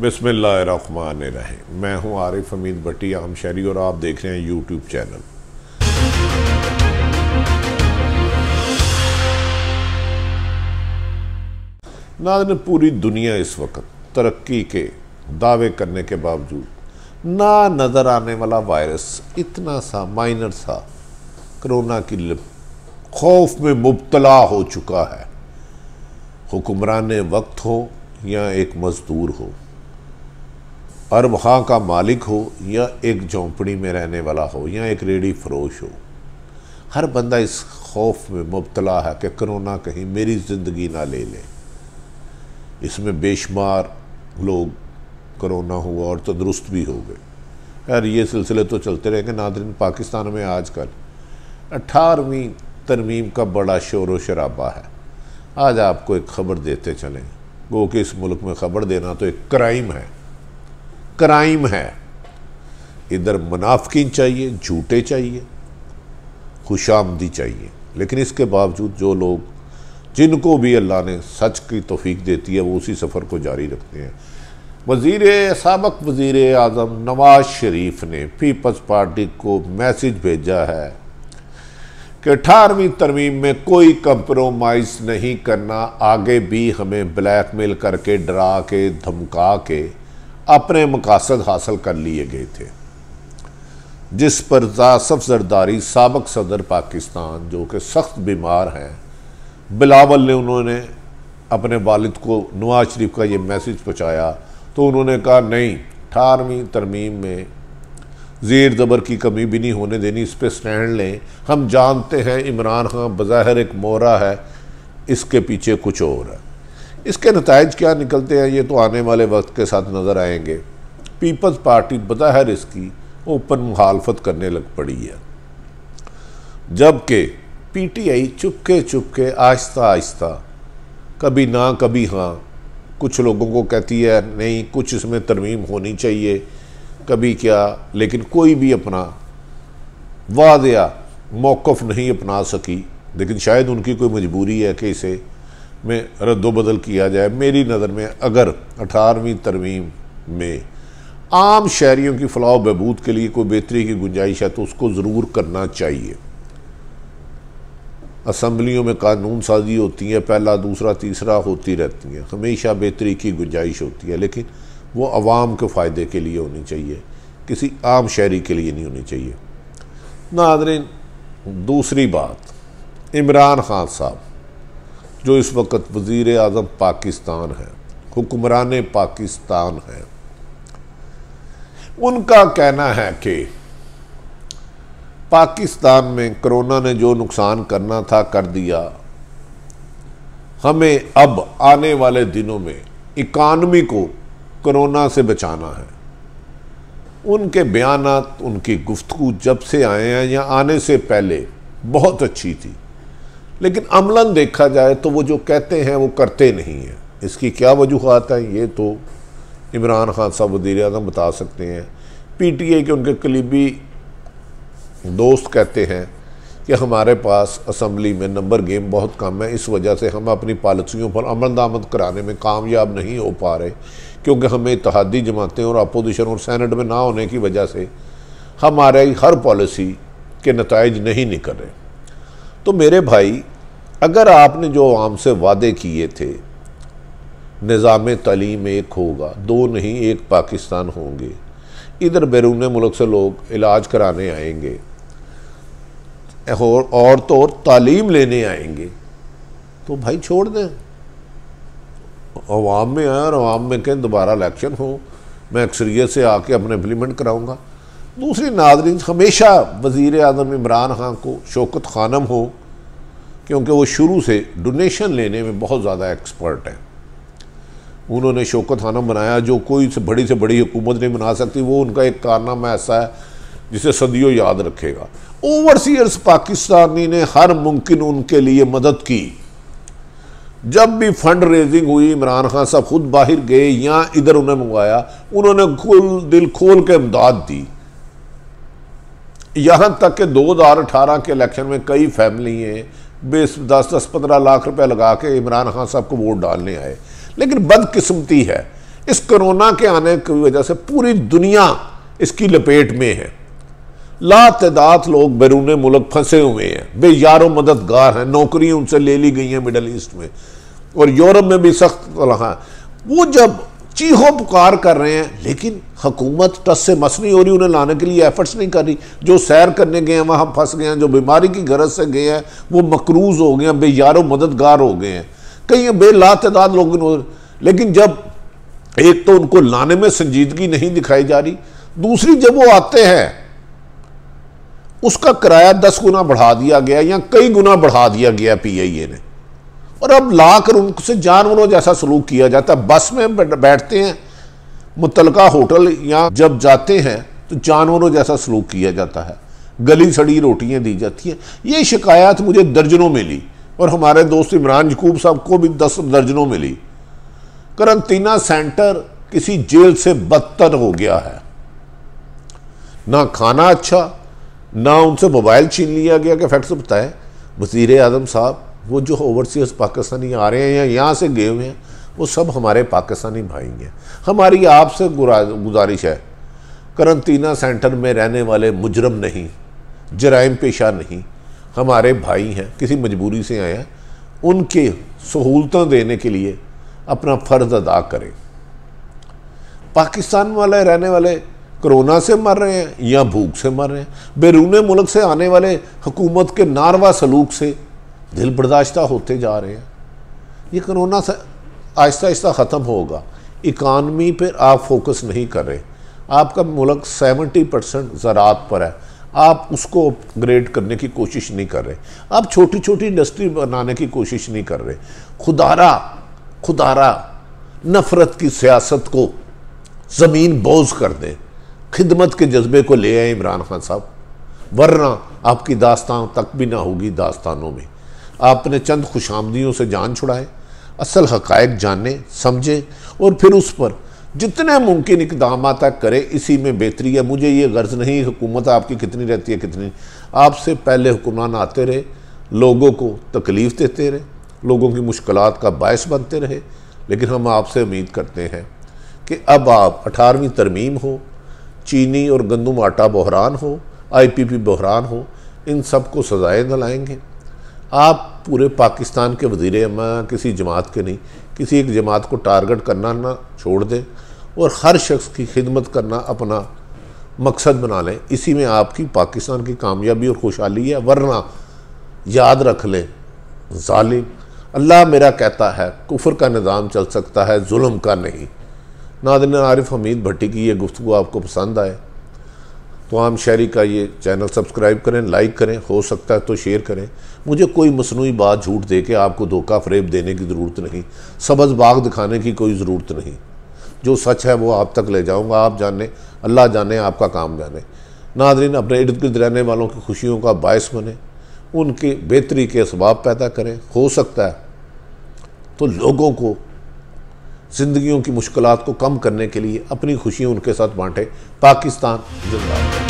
बिस्मिल्लाहिर्रहमानिर्रहीम। मैं हूं आरिफ हमीद भट्टी, आम शहरी, और आप देख रहे हैं यूट्यूब चैनल। नाज़रीन, पूरी दुनिया इस वक्त तरक्की के दावे करने के बावजूद ना नज़र आने वाला वायरस इतना सा माइनर सा कोरोना की खौफ में मुब्तला हो चुका है। हुक्मरान वक्त हो या एक मजदूर हो, अरब खां का मालिक हो या एक झोंपड़ी में रहने वाला हो या एक रेडी फरोश हो, हर बंदा इस खौफ में मुब्तला है कि कोरोना कहीं मेरी ज़िंदगी ना ले ले। इसमें बेशुमार लोग कोरोना हुआ और तंदुरुस्त भी हो गए। यार, ये सिलसिले तो चलते रहेंगे। नाज़रीन, पाकिस्तान में आजकल 18वीं तरमीम का बड़ा शोर व शराबा है। आज आपको एक ख़बर देते चलें, वो कि इस मुल्क में ख़बर देना तो एक क्राइम है। क्राइम है। इधर मुनाफिकीन चाहिए, झूठे चाहिए, खुशामदी चाहिए, लेकिन इसके बावजूद जो लोग, जिनको भी अल्लाह ने सच की तौफीक देती है, वो उसी सफ़र को जारी रखते हैं। साबक वज़ीर आज़म नवाज शरीफ ने पीपल्स पार्टी को मैसेज भेजा है कि 18वीं तरमीम में कोई कंप्रोमाइज़ नहीं करना। आगे भी हमें ब्लैकमेल करके, डरा के, धमका के अपने मकासद हासिल कर लिए गए थे, जिस पर आसफ जरदारी साबक सदर पाकिस्तान, जो कि सख्त बीमार हैं, बिलावल ने उन्होंने अपने वालिद को नवाज शरीफ का ये मैसेज पहुँचाया, तो उन्होंने कहा नहीं, 18वीं तरमीम में ज़ेर ज़बर की कमी भी नहीं होने देनी, इस पर स्टैंड लें। हम जानते हैं इमरान खान बज़ाहिर एक मोहरा है, इसके पीछे कुछ और है। इसके नताइज क्या निकलते हैं, ये तो आने वाले वक्त के साथ नज़र आएंगे। पीपल्स पार्टी बज़ाहिर इसकी ओपन मुखालफत करने लग पड़ी है, जबकि पीटीआई चुपके चुपके आहिस्ता आहिस्ता, कभी ना कभी हाँ, कुछ लोगों को कहती है नहीं कुछ इसमें तरमीम होनी चाहिए, कभी क्या, लेकिन कोई भी अपना वादिया मौक़िफ़ नहीं अपना सकी। लेकिन शायद उनकी कोई मजबूरी है कि इसे में रद्दोबदल किया जाए। मेरी नज़र में अगर 18वीं तरमीम में आम शहरियों की फलाह व बहबूद के लिए कोई बेहतरी की गुंजाइश है तो उसको ज़रूर करना चाहिए। असम्बलियों में कानून साजी होती है, पहला दूसरा तीसरा होती रहती हैं, हमेशा बेहतरी की गुंजाइश होती है, लेकिन वो अवाम के फ़ायदे के लिए होनी चाहिए, किसी आम शहरी के लिए नहीं होनी चाहिए। नाज़रीन, दूसरी बात, इमरान खान साहब जो इस वक्त वज़ीर आज़म पाकिस्तान है, हुक्मरान पाकिस्तान है, उनका कहना है कि पाकिस्तान में कोरोना ने जो नुकसान करना था कर दिया, हमें अब आने वाले दिनों में इकानमी को कोरोना से बचाना है। उनके बयानात, उनकी गुफ्तगू जब से आए हैं या आने से पहले बहुत अच्छी थी, लेकिन अमलन देखा जाए तो वो जो कहते हैं वो करते नहीं हैं। इसकी क्या वजूहात है, ये तो इमरान खान साहब वज़ीर आज़म बता सकते हैं। पीटीआई के उनके करीबी दोस्त कहते हैं कि हमारे पास असम्बली में नंबर गेम बहुत कम है, इस वजह से हम अपनी पॉलिसियों पर अमल दरामद कराने में कामयाब नहीं हो पा रहे, क्योंकि हमें इत्तेहादी जमातें और अपोजिशन और सेनेट में ना होने की वजह से हमारे हर पॉलिसी के नताइज नहीं निकल रहे। तो मेरे भाई, अगर आपने जो आवाम से वादे किए थे, निज़ाम तालीम एक होगा, दो नहीं एक पाकिस्तान होंगे, इधर बैरून मुल्क से लोग इलाज कराने आएंगे और तो और तालीम लेने आएंगे, तो भाई छोड़ दें, अवाम में आए और अवाम में कहें दोबारा इलेक्शन हो, मैं अक्सरियत से आके अपने इम्प्लीमेंट कराऊंगा। दूसरी, नाज़रीन, हमेशा वज़ीर आज़म इमरान खान को शौकत खानम हो, क्योंकि वो शुरू से डोनेशन लेने में बहुत ज़्यादा एक्सपर्ट हैं। उन्होंने शौकत खानम बनाया जो कोई से बड़ी हुकूमत नहीं बना सकती। वो उनका एक कारनामा ऐसा है जिसे सदियों याद रखेगा। ओवरसीयर्स पाकिस्तानी ने हर मुमकिन उनके लिए मदद की। जब भी फंड रेजिंग हुई, इमरान खान साहब खुद बाहर गए या इधर उन्हें मंगवाया, उन्होंने दिल खोल के इमदाद दी। यहाँ तक कि 2018 के इलेक्शन में कई फैमिली हैं 10-15 लाख रुपए लगा के इमरान खान साहब को वोट डालने आए। लेकिन बदकिस्मती है, इस कोरोना के आने की वजह से पूरी दुनिया इसकी लपेट में है। लातादाद लोग बैरून मुल्क फंसे हुए हैं, बेयारो मददगार हैं, नौकरियां उनसे ले ली गई हैं मिडल ईस्ट में, और यूरोप में भी सख्त रहा। वो जब चीखो पुकार कर रहे हैं, लेकिन हुकूमत टस से मस नहीं हो रही, उन्हें लाने के लिए एफर्ट्स नहीं कर रही। जो सैर करने गए हैं वहाँ फंस गए हैं, जो बीमारी की गरज से गए हैं वो मकरूज हो गए हैं, बेयारो मददगार हो गए हैं, कई बेलातादाद लोग। लेकिन जब एक तो उनको लाने में संजीदगी नहीं दिखाई जा रही, दूसरी जब वो आते हैं उसका किराया 10 गुना बढ़ा दिया गया या कई गुना बढ़ा दिया गया PIA ने, और अब लाकर उनसे जानवरों जैसा सलूक किया जाता है। बस में बैठते हैं, मुतलका होटल या जब जाते हैं तो जानवरों जैसा सलूक किया जाता है, गली सड़ी रोटियां दी जाती हैं। ये शिकायत मुझे दर्जनों मिली, और हमारे दोस्त इमरान यकूब साहब को भी 10 दर्जनों मिली। करंटीना सेंटर किसी जेल से बदतर हो गया है, ना खाना अच्छा, ना उनसे मोबाइल छीन लिया गया। कि फैक्ट से बताएं, वज़ीर आज़म साहब वो जो ओवरसीज पाकिस्तानी आ रहे हैं या यहाँ से गए हुए हैं, वो सब हमारे पाकिस्तानी भाई हैं। हमारी आपसे गुजारिश है, करंटीना सेंटर में रहने वाले मुजरम नहीं, जराइम पेशा नहीं, हमारे भाई हैं, किसी मजबूरी से आए हैं, उनके सहूलतें देने के लिए अपना फ़र्ज अदा करें। पाकिस्तान वाले रहने वाले कोरोना से मर रहे हैं या भूख से मर रहे हैं, बैरून मुल्क से आने वाले हुकूमत के नारवा सलूक से दिल बर्दाश्ता होते जा रहे हैं। ये कोरोना से आहिस्ता आहिस्ता ख़त्म होगा। इकानमी पर आप फोकस नहीं कर रहे, आपका मुल्क 70% ज़राअत पर है, आप उसको अपग्रेड करने की कोशिश नहीं कर रहे, आप छोटी छोटी इंडस्ट्री बनाने की कोशिश नहीं कर रहे। खुदारा नफ़रत की सियासत को ज़मीन बोझ कर दें, खिदमत के जज्बे को ले आए इमरान खान साहब, वरना आपकी दास्तान तक भी ना होगी। दास्तानों में आपने चंद खुशामदियों से जान छुड़ाए, असल हक़ाइक़ जाने समझे और फिर उस पर जितने मुमकिन इक़दाम तक करे, इसी में बेहतरी है। मुझे ये गर्ज नहीं हुकूमत आपकी कितनी रहती है कितनी, आपसे पहले हुक्मरान आते रहे, लोगों को तकलीफ़ देते रहे, लोगों की मुश्किलात का बायस बनते रहे, लेकिन हम आपसे उम्मीद करते हैं कि अब आप 18वीं तरमीम हो, चीनी और गंदम आटा बहरान हो, IPP बहरान हो, इन सब को सजाएँ दिलाएंगे। आप पूरे पाकिस्तान के वज़ीर आज़म, किसी जमात के नहीं, किसी एक जमात को टारगेट करना ना छोड़ दें और हर शख्स की खिदमत करना अपना मकसद बना लें। इसी में आपकी पाकिस्तान की कामयाबी और खुशहाली है। वरना याद रख लें, जालिम अल्लाह मेरा कहता है कुफ्र का निज़ाम चल सकता है, जुल्म का नहीं। नाज़रीन, आरिफ हमीद भट्टी की ये गुफ्तगू आपको पसंद आए तो आम शहरी का ये चैनल सब्सक्राइब करें, लाइक करें, हो सकता है तो शेयर करें। मुझे कोई मसनूई बात झूठ दे के आपको धोखा फरेब देने की ज़रूरत नहीं, सबज़ बाग दिखाने की कोई ज़रूरत नहीं। जो सच है वो आप तक ले जाऊँगा, आप जाने, अल्लाह जाने, आपका काम जाने। नाज़रीन, अपने इर्द गिर्द रहने वालों की खुशियों का बायस बने, उनकी बेहतरी के असबाब पैदा करें। हो सकता है तो लोगों को ज़िंदगियों की मुश्किलात को कम करने के लिए अपनी खुशियाँ उनके साथ बांटें। पाकिस्तान जिंदाबाद।